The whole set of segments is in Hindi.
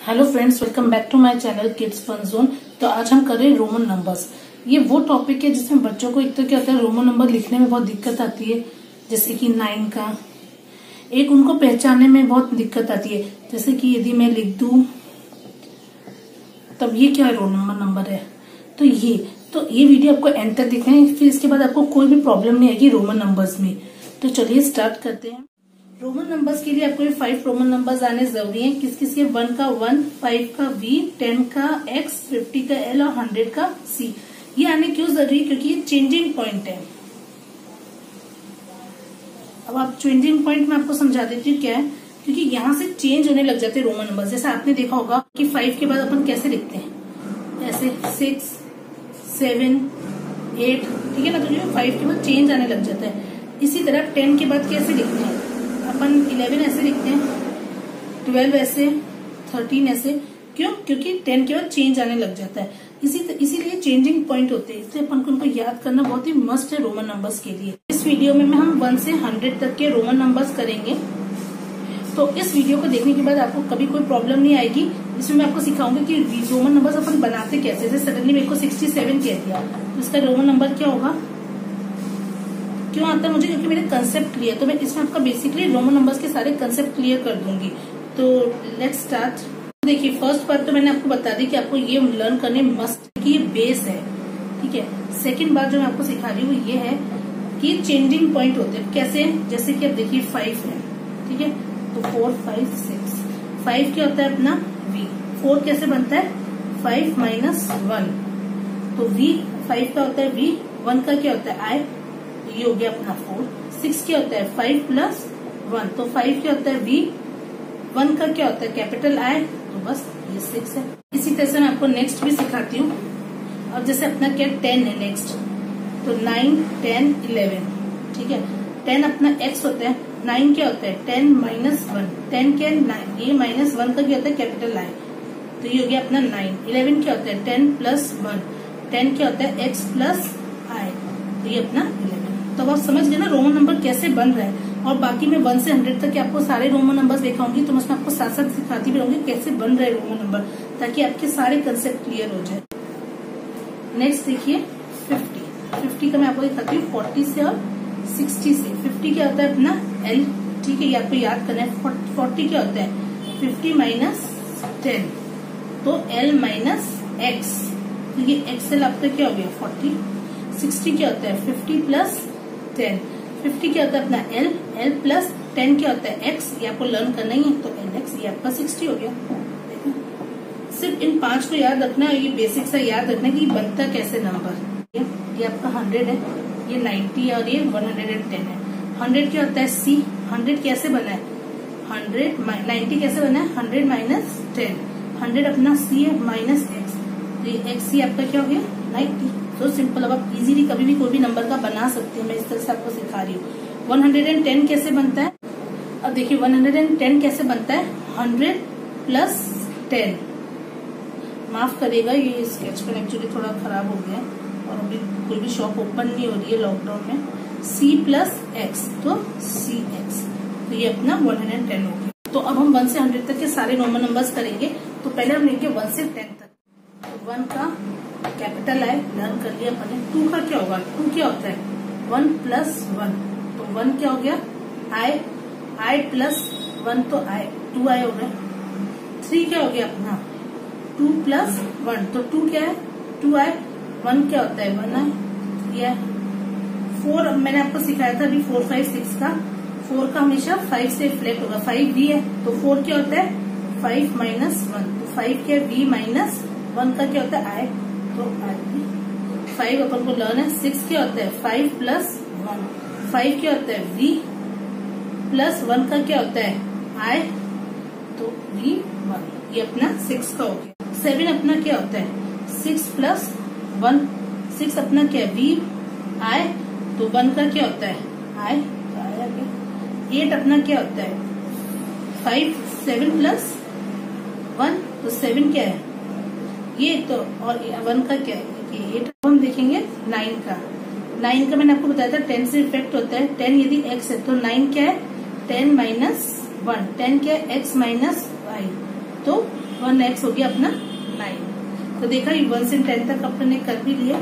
Hello friends, welcome back to my channel kids fun zone. तो आज हम कर रहे हैं रोमन नंबर्स। ये वो टॉपिक है जिसमें बच्चों को एक तो क्या होता है, रोमन नंबर लिखने में बहुत दिक्कत आती है, जैसे कि 9 का। एक उनको पहचानने में बहुत दिक्कत आती है, जैसे कि यदि मैं लिख दूं तब ये क्या रोमन नंबर है। तो ये वीडियो आपको एंड तक देखना है, फिर इसके बाद आपको कोई भी प्रॉब्लम नहीं आएगी रोमन नंबर्स में। तो चलिए स्टार्ट करते हैं। रोमन नंबर्स के लिए आपको 5 रोमन नंबर्स आने जरूरी हैं। किस किस के? 1 का 1, 5 का V, 10 का X, 50 का L और 100 का C। ये आने क्यों जरूरी है? क्योंकि ये चेंजिंग पॉइंट है। अब आप चेंजिंग पॉइंट में आपको समझा देती हूँ क्या है। क्योंकि यहाँ से चेंज होने लग जाते हैं रोमन नंबर। जैसे आपने देखा होगा कि 5 के बाद अपन कैसे लिखते हैं, ऐसे 6, 7, 8, ठीक है ना। तो 5 के बाद चेंज आने लग जाता है। इसी तरह 10 के बाद कैसे लिखते हैं अपन? 11 ऐसे लिखते हैं, 12 ऐसे, 13 ऐसे। क्यों? क्योंकि 10 के बाद चेंज आने लग जाता है। इसीलिए चेंजिंग पॉइंट होते हैं। इसलिए अपन को उनको याद करना बहुत ही मस्ट है रोमन नंबर्स के लिए। इस वीडियो में हम 1 से 100 तक के रोमन नंबर्स करेंगे। तो इस वीडियो को देखने के बाद आपको कभी कोई प्रॉब्लम नहीं आएगी। इसमें मैं आपको सिखाऊंगी कि रोमन नंबर्स अपन बनाते कैसे। जैसे सडनली मेरे को 67 कह दिया, तो इसका रोमन नंबर क्या होगा? क्यों आता है मुझे? क्योंकि मेरे कंसेप्ट क्लियर। तो मैं इसमें आपका बेसिकली रोमन नंबर्स के सारे कंसेप्ट क्लियर कर दूंगी। तो लेट्स स्टार्ट। देखिए, फर्स्ट पार्ट तो मैंने आपको बता दी कि आपको ये लर्न करने मस्ट कि ये बेस है, ठीक है। सेकंड बात जो मैं आपको सिखा रही हूँ ये है कि चेंजिंग पॉइंट होते हैं। कैसे? जैसे कि आप देखिए 5 है, ठीक है। तो 4, 5, 6। 5 क्या होता है अपना? V। 4 कैसे बनता है? 5 माइनस 1। तो V 5 का होता है V, 1 का क्या होता है I। ये हो गया अपना 4। 6 क्या होता है? 5 प्लस 1। तो 5 क्या होता है? V। 1 का क्या होता है? Capital I। तो बस ये 6 है। इसी तरह से मैं आपको नेक्स्ट भी सिखाती हूँ। अब जैसे अपना क्या 10 है नेक्स्ट, तो 9, 10, 11, ठीक है। 10 अपना X होता है। 9 क्या होता है? 10 माइनस 1। 10 क्या है? 9। ये माइनस 1 का क्या होता है? Capital I। तो ये हो गया अपना 9। 11 क्या होता है? 10 प्लस 1। 10 क्या होता है? X plus I। तो ये अपना 11। तो आप समझ गए ना रोमन नंबर कैसे बन रहा है। और बाकी मैं 1 से 100 तक आपको सारे रोमन नंबर्स दिखाऊंगी। तो मैं आपको साथ साथ सिखाती भी रहूंगी कैसे बन रहे रोमन नंबर, ताकि आपके सारे कंसेप्ट क्लियर हो जाए। नेक्स्ट देखिए 50 का मैं आपको दिखाती हूँ 40 से और 60 से। 50 क्या होता है अपना L, ठीक है। ये आपको याद करना है। 40 क्या होता है? 50 माइनस 10, तो L माइनस X। तो ये XL आपका क्या हो गया? 40। 60 क्या होता है? 50 प्लस 10। 50 क्या होता है अपना L प्लस 10 क्या होता है? X। ये आपको लर्न करना ही है। तो LX ये आपका 60 हो गया। सिर्फ इन 5 को याद रखना है। ये बेसिक सा याद रखना है कि बनता कैसे नंबर। ये आपका 100 है, ये 90 है और ये 110 है। 100 क्या होता है? C। 100 कैसे बना है? 90 कैसे बना है? 100 माइनस 10। 100 अपना C है माइनस X। तो ये XC आपका क्या हो गया? 90। तो सिंपल। अब आप इजीली कभी भी कोई भी नंबर का बना सकते हैं। मैं इस तरह से आपको सिखा रही हूँ। 110 कैसे बनता है? अब देखिए 110 कैसे बनता है? 100 प्लस 10। माफ करिएगा, ये स्केच पेन एक्चुअली थोड़ा खराब हो गया और अभी कोई भी शॉप ओपन नहीं हो रही है लॉकडाउन में। C प्लस X, तो CX। तो ये अपना 110 हो गया। तो अब हम 1 से 100 तक के सारे रोमन नंबर्स करेंगे। तो पहले हम लेंगे 1 से 10 तक। तो 1 का कैपिटल I लर्न कर लिया अपने। 2 का क्या होगा? 2 क्या होता है? 1 प्लस 1। तो 1 क्या हो गया? I प्लस 1, तो 2I हो गया। 3 क्या हो गया अपना? 2 प्लस 1, तो 2 क्या है? 2I। 1 क्या होता है? 1I। ये 4 मैंने आपको सिखाया था अभी 4, 5, 6 का। 4 का हमेशा 5 से रिफ्लेक्ट होगा। 5V है, तो 4 क्या होता है? 5 माइनस 1। तो 5 क्या है? V माइनस 1 का क्या होता है? I। तो 5 अपन को लर्न है। 6 क्या होता है? 5 प्लस 1। 5 क्या होता है? V प्लस 1 का क्या होता है? I। तो V1। ये अपना 6 का हो गया। 7 अपना क्या होता है? 6 प्लस 1। 6 अपना क्या है? V I। तो 1 का क्या होता है? I। 8 अपना क्या होता है? 7 प्लस 1, तो 7 क्या है? ये तो। और 1 का क्या है? 8। हम देखेंगे 9 का। 9 का मैंने आपको बताया था 10 से इफेक्ट होता है। 10 यदि X है तो 9 क्या है? 10 माइनस 1, 10 क्या है x माइनस वाई, तो 1x हो गया अपना 9। तो देखा ये 1 से 10 तक अपने कर भी लिया,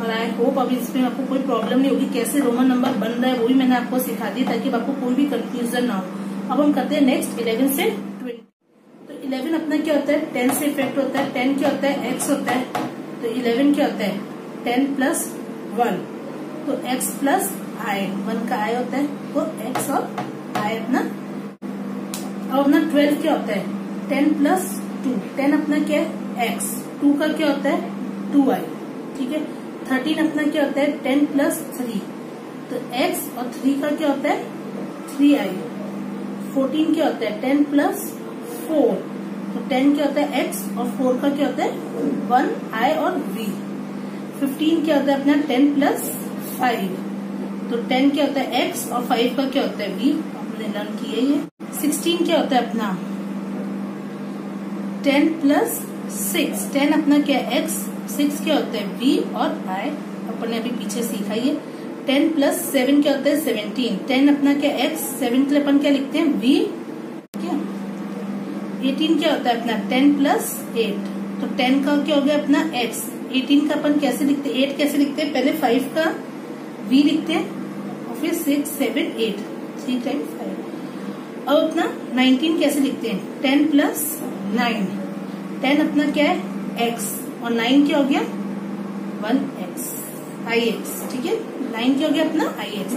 और आई होप अब इसमें आपको कोई प्रॉब्लम नहीं होगी। कैसे रोमन नंबर बन रहा है वो भी मैंने आपको सिखा दी ताकि आपको कोई भी कंफ्यूजन ना हो। अब हम करते हैं नेक्स्ट 11 से 20। तो 11 अपना क्या होता है 10 से इफेक्ट होता है, 10 क्या होता है x होता है, तो 11 क्या होता है 10 प्लस 1, तो x प्लस i, 1 का i होता है, तो x और i अपना। अब अपना 12 क्या होता है 10 प्लस 2, 10 अपना क्या है x, 2 का क्या होता है 2i, ठीक है। 13 अपना क्या होता है 10 प्लस 3, तो x और 3 का क्या होता है 3i। 14 क्या होता है 10 प्लस 4, तो 10 क्या होता है x और 4 का क्या होता है 1i और v। 15 क्या होता है अपना 10 प्लस 5, तो 10 क्या होता है x और 5 का क्या होता है v, आपने लर्न किया ये। 16 क्या होता है अपना 10 प्लस 6, 10 अपना क्या है x, 6 क्या होता है v और i, अपने अभी पीछे सीखा ये। 10 प्लस 7 क्या होता है 17, 10 अपना क्या x, 7 के लिए अपन क्या लिखते हैं v, क्या। 18 क्या होता है अपना 10 प्लस 8, तो 10 का क्या हो गया अपना x, 18 का अपन कैसे लिखते हैं 8 कैसे लिखते हैं, पहले 5 का v लिखते हैं और फिर 6 7 8, 3 टाइम्स 5। अब अपना 19 कैसे लिखते हैं 10 प्लस 9, 10 अपना क्या है x और 9 क्या हो गया 1x, ix, ठीक है। 9 क्या हो गया अपना ix।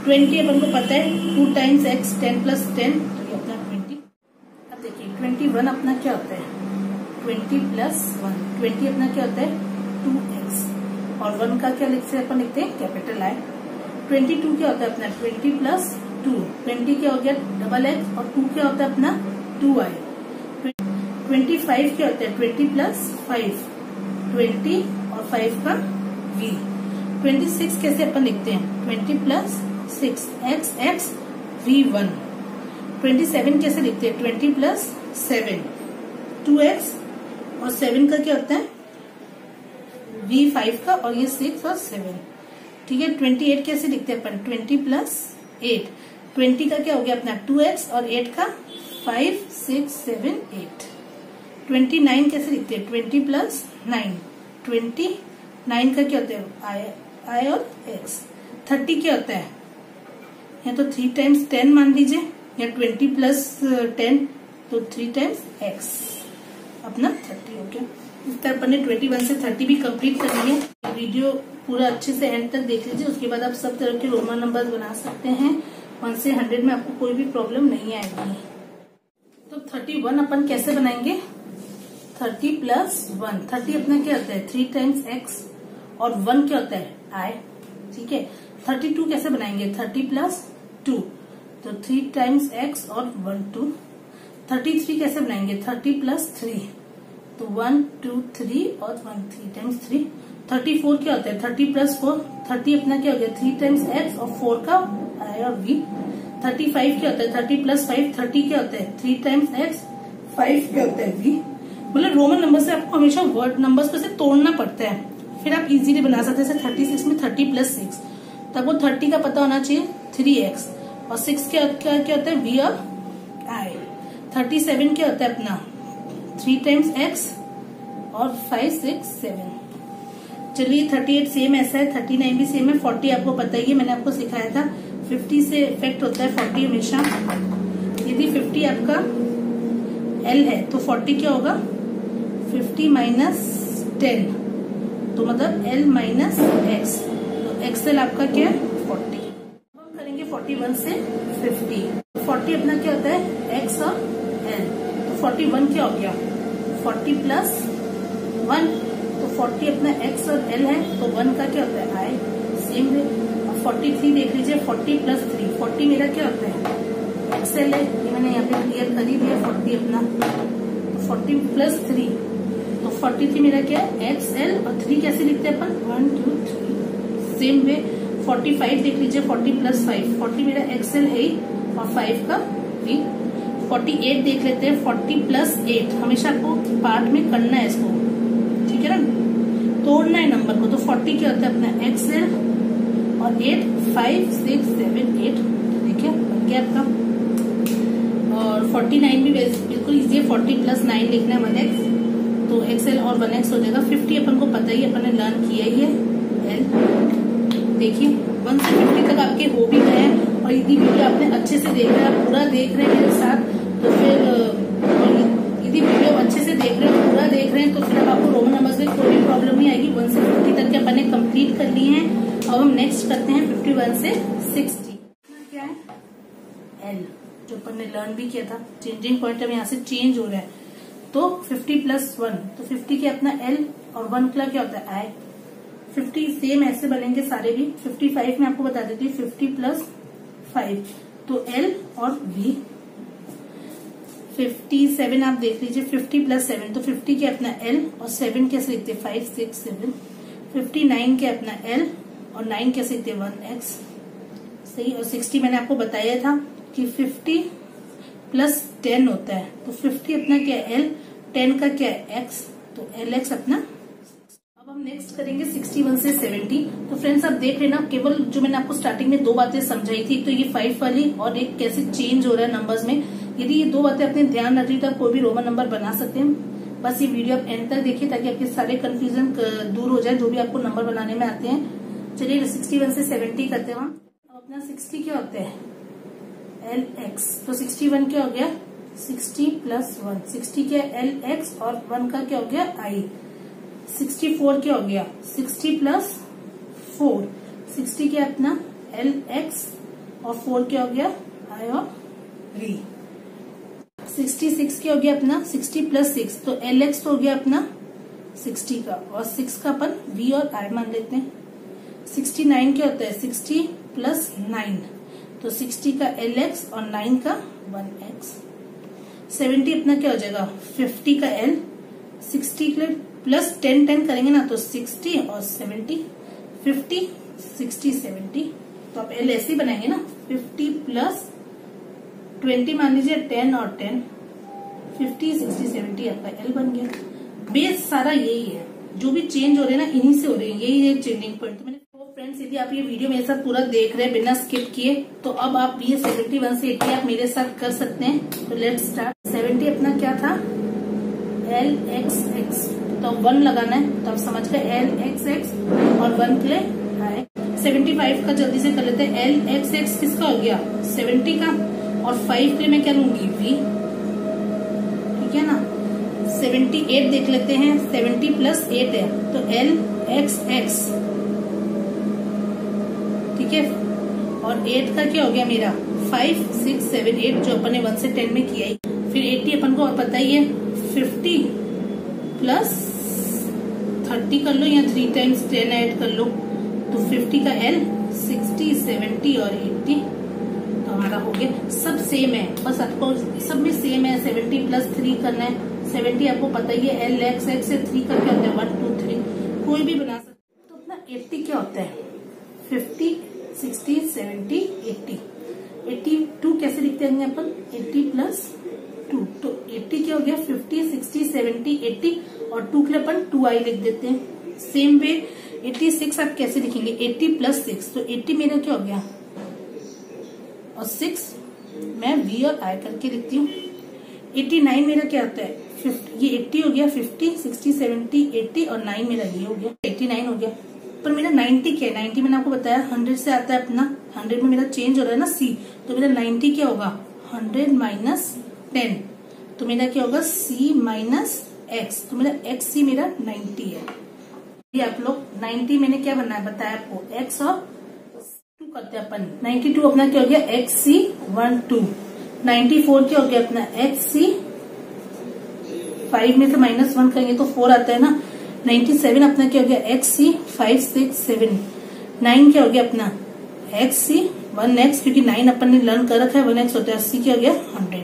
20 अपन को पता है 2 टाइम्स x, 10 प्लस 10, तो ये अपना 20। अब देखिए 21 अपना क्या होता है 20 प्लस 1, 20 अपना क्या होता है 2x, और 1 का क्या लिखते हैं अपन, लिखते हैं कैपिटल I। 22 क्या होता है अपना 20 प्लस 2, 20 क्या हो गया डबल x, और 2 क्या होता है अपना 2i। 25 क्या होता है 20 प्लस 5, 20 और 5 का v। 26 कैसे अपन लिखते हैं 20 प्लस 6, x x v1। 27 कैसे लिखते हैं 20 प्लस 7, 2x और 7 का क्या होता है v5 का, और ये 6 और 7, ठीक है। 28 कैसे लिखते हैं अपन 20 प्लस 8, 20 का क्या हो गया अपना 2x और 8 का 5 6 7 8। 29 कैसे लिखते हैं 20 प्लस 9, 29 का क्या होता है I और x। 30 क्या होता है, या तो 3 टाइम्स 10 मान लीजिए, या 20 प्लस 10, तो 3 टाइम्स x, अपना 30 हो गया। इस तरह अपन ने 21 से 30 भी कंप्लीट करनी है। वीडियो पूरा अच्छे से एंड तक देख लीजिए, उसके बाद आप सब तरह के रोमन नंबर्स बना सकते हैं। 1 से 100 में आपको कोई भी प्रॉब्लम नहीं आएगी। तो 31 अपन कैसे बनाएंगे 30 प्लस 1, 30 अपना क्या होता है 3 टाइम्स x और 1 क्या होता है I, ठीक है। 32 कैसे बनाएंगे 30 प्लस 2, तो 3 टाइम्स x और 1 2। 33 कैसे बनाएंगे 30 प्लस 3, तो 1 2 3 और 1 3 टाइम्स 3। 34 क्या होता है 30 प्लस 4, 30 अपना क्या हो गया 3 टाइम्स x और 4 का I और v। 35 क्या होता है 30 प्लस 5, 30 क्या होता है 3 टाइम्स x, 5 क्या होता है v। मतलब रोमन नंबर से आपको हमेशा वर्ड नंबर्स को से तोड़ना पड़ता है, फिर आप इजीली बना सकते हैं। 36 में 30 प्लस 6, तो आपको 30 का पता होना चाहिए 3x, और 6 क्या होता है v और I। 37 क्या होता है अपना 3 टाइम्स x और 5 6 7। चलिए 38 सेम ऐसा है, 39 भी सेम है। 40 आपको पता ही है, मैंने आपको सिखाया था 50 से इफेक्ट होता है 40 हमेशा। यदि 50 आपका L है तो 40 क्या होगा 50 माइनस 10, तो मतलब L माइनस x, तो XL आपका क्या है 40। हम करेंगे 41 से 50। 40 अपना क्या होता है x और L, तो 41 क्या हो गया 40 प्लस 1, तो 40 अपना x और L है, तो 1 का क्या होता है I। सेम वे 43 देख लीजिए 40 प्लस 3, 40 मेरा क्या होता है XL है, ये मैंने यहाँ पे क्लियर कर ही दिया 40 अपना, तो 40 प्लस 3, तो 43 मेरा क्या है XL, और 3 कैसे लिखते हैं अपन 1 2 3। सेम वे 45 देख लीजिए 40 प्लस 5, 40 मेरा XL है और 5 का V। 48 देख लेते हैं 40 प्लस 8, हमेशा आपको पार्ट में करना है इसको, ठीक है ना, तोड़ना है नंबर को। तो 40 क्या होता है अपना XL और 8 5 6 7 8, देखिए बन गया आपका। और 49 भी बिल्कुल इजी है। 40 + 9 लिखना है 1x, तो XL और 1x हो जाएगा। 50 अपन को पता ही, अपन ने लर्न किया ही है L। देखिए 1 से 50 तक आपके हो भी गए हैं। और यदि वीडियो आपने अच्छे से देख रहे हैं, आप पूरा देख रहे हैं मेरे साथ, तो फिर यदि वीडियो अच्छे से देख रहे हैं, पूरा देख रहे हैं, तो फिर अब आपको रोमन नंबर्स में कोई भी प्रॉब्लम नहीं आएगी। 1 से 50 तक के अपन ने कंप्लीट कर लिए हैं। अब हम नेक्स्ट करते हैं 51 से 60। क्या है L, जो अपन ने लर्न भी किया था। चेंजिंग पॉइंट अब यहाँ से चेंज हो रहा है, तो 50 + 1, तो 50 के अपना L और 1 का क्या होता है I। 50 सेम ऐसे बनेंगे सारे भी। 55 में आपको बता देती हूँ 50 + 5, तो L और V। 57 आप देख लीजिए, 50 + 7, तो 50 के अपना L और 7 कैसे लिखते हैं 5 6 7। 59 के अपना L और 9 कैसे लिखते हैं 1x, सही। और 60 मैंने आपको बताया था कि 50 + 10 होता है, तो 50 अपना क्या है L, 10 का क्या है x, तो LX अपना। अब हम नेक्स्ट करेंगे 61 से 70। तो फ्रेंड्स आप देख रहे ना, केवल जो मैंने आपको स्टार्टिंग में 2 बातें समझाई थी, तो ये 5 वाली और एक कैसे चेंज हो रहा है नंबर्स में। यदि ये 2 बातें अपने ध्यान रखी तो आप कोई भी रोमन नंबर बना सकते हैं। बस ये वीडियो आप एंड तक देखिए ताकि आपके सारे कंफ्यूजन दूर हो जाए, जो भी आपको नंबर बनाने में आते हैं। चलिए 61 से 70 करते हैं। अब अपना 60 क्या होता है LX, तो 61 क्या हो गया 60 + 1। 60 क्या है LX और 1 का क्या हो गया I। 64 क्या हो गया 60 + 4। 60 क्या अपना LX और 4 क्या हो गया I और V। 66 क्या हो गया अपना 60 + 6, तो LX तो हो गया अपना 60 का, और 6 का अपन V और I मान लेते हैं। 69 क्या होता है 60 + 9, तो 60 का LX और 9 का 1x। 70 अपना क्या हो जाएगा 50 का L, 60 के प्लस 10 10 करेंगे ना, तो 60 और 70, 50 60 70। तो आप L ऐसे ही बनाएंगे ना, 50 + 20 मान लीजिए 10 और 10, 50 60 70 आपका L बन गया। बेस सारा यही है, जो भी चेंज हो रहे हैं ना इन्हीं से हो रहे हैं, यही है चेंजिंग पॉइंट। तो फ्रेंड्स यदि आप ये वीडियो मेरे साथ पूरा देख रहे हैं बिना स्किप किए, तो अब आप ये 71 से 80 आप मेरे साथ कर सकते हैं। तो लेट्स स्टार्ट। 70 अपना क्या था LXX, तो 1 लगाना है, तो आप समझ गए LXX और 1 के लिए I। 75 का जल्दी से कर लेते हैं। LXX किसका हो गया 70 का, और 5 के लिए मैं क्या लूंगी V, ठीक है ना। 78 देख लेते हैं, 70 + 8 है, तो LXX, ठीक है। और 8 का क्या हो गया मेरा 5 6 7 8, जो अपन ने 1 से 10 में किया ही। फिर 80 अपन को पता ही है, 50 + 30 कर लो या 3 × 10 ऐड कर लो, तो 50 का L, 60 70 और 80, तो हमारा हो गया। सब सेम है, बस आपको सब में सेम है। 70 + 3 करना है, 70 आपको पता ही है LXX से 3 का क्या होता है 1 2 3, कोई भी बना सकते। तो अपना 80 क्या होता है 50 60 70 80। 82 कैसे लिखते हैं अपन 80 + 2, तो 80 क्या हो गया 50 60 70 80, और 2 के लिए अपन 2i लिख देते हैं। सेम वे 86 आप कैसे लिखेंगे 80 + 6, तो 80 मेरा क्या हो गया, और 6 मैं V और I करके लिखती हूँ। 89 मेरा क्या होता है 50, ये 80 हो गया 50 60 70 80, और 9 मेरा ये हो गया 89 हो गया। पर मेरा 90 क्या है 90 मैंने आपको बताया 100 से आता है अपना, 100 में मेरा चेंज हो रहा है ना C, तो मेरा 90 क्या होगा 100 - 10, तो मेरा क्या होगा C - X, तो मेरा XC मेरा 90 है। ये आप लोग 90 मैंने क्या बनना है बताया आपको X और 2 करते हैं अपन। 92 अपना क्या हो गया XC 1 2। 94 क्या हो गया अपना XC, 5 में से -1 करेंगे तो 4 आता है ना। 97 अपना क्या हो गया XC 5 6 7। 9 क्या हो गया अपना XC 1x, क्योंकि 9 अपन ने लर्न कर रखा है 1x होता है। 80 क्या हो गया 100।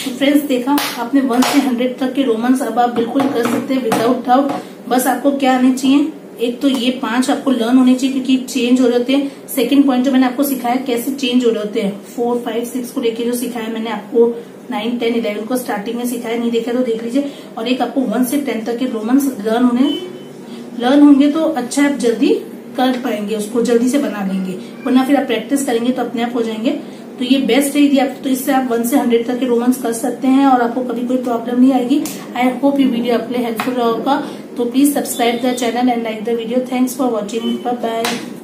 तो फ्रेंड्स देखा आपने 1 से 100 तक के रोमन्स अब आप बिल्कुल कर सकते हैं विदाउट डाउट। बस आपको क्या आने चाहिए, एक तो ये 5 आपको लर्न होने चाहिए क्योंकि चेंज हो रहे होते हैं। सेकंड पॉइंट जो मैंने आपको सिखाया कैसे चेंज हो रहे होते हैं, 4 5 6 को लेके जो सिखाया मैंने आपको, 9 10 11 को स्टार्टिंग में सिखाया, नहीं देखा तो देख लीजिए। और एक आपको 1 से 10 तक के रोमन्स लर्न होंगे तो अच्छा आप जल्दी कर पाएंगे, उसको जल्दी से बना लेंगे, वरना फिर आप प्रैक्टिस करेंगे तो अपने आप हो जाएंगे। तो ये बेस्ट है। यदि आप तो इससे आप 1 से 100 तक के रोमन्स कर सकते हैं और आपको कभी कोई प्रॉब्लम नहीं आएगी। आई होप ये वीडियो आपके लिए हेल्पफुल होगा। तो please subscribe the channel and like the video. Thanks for watching. Bye bye.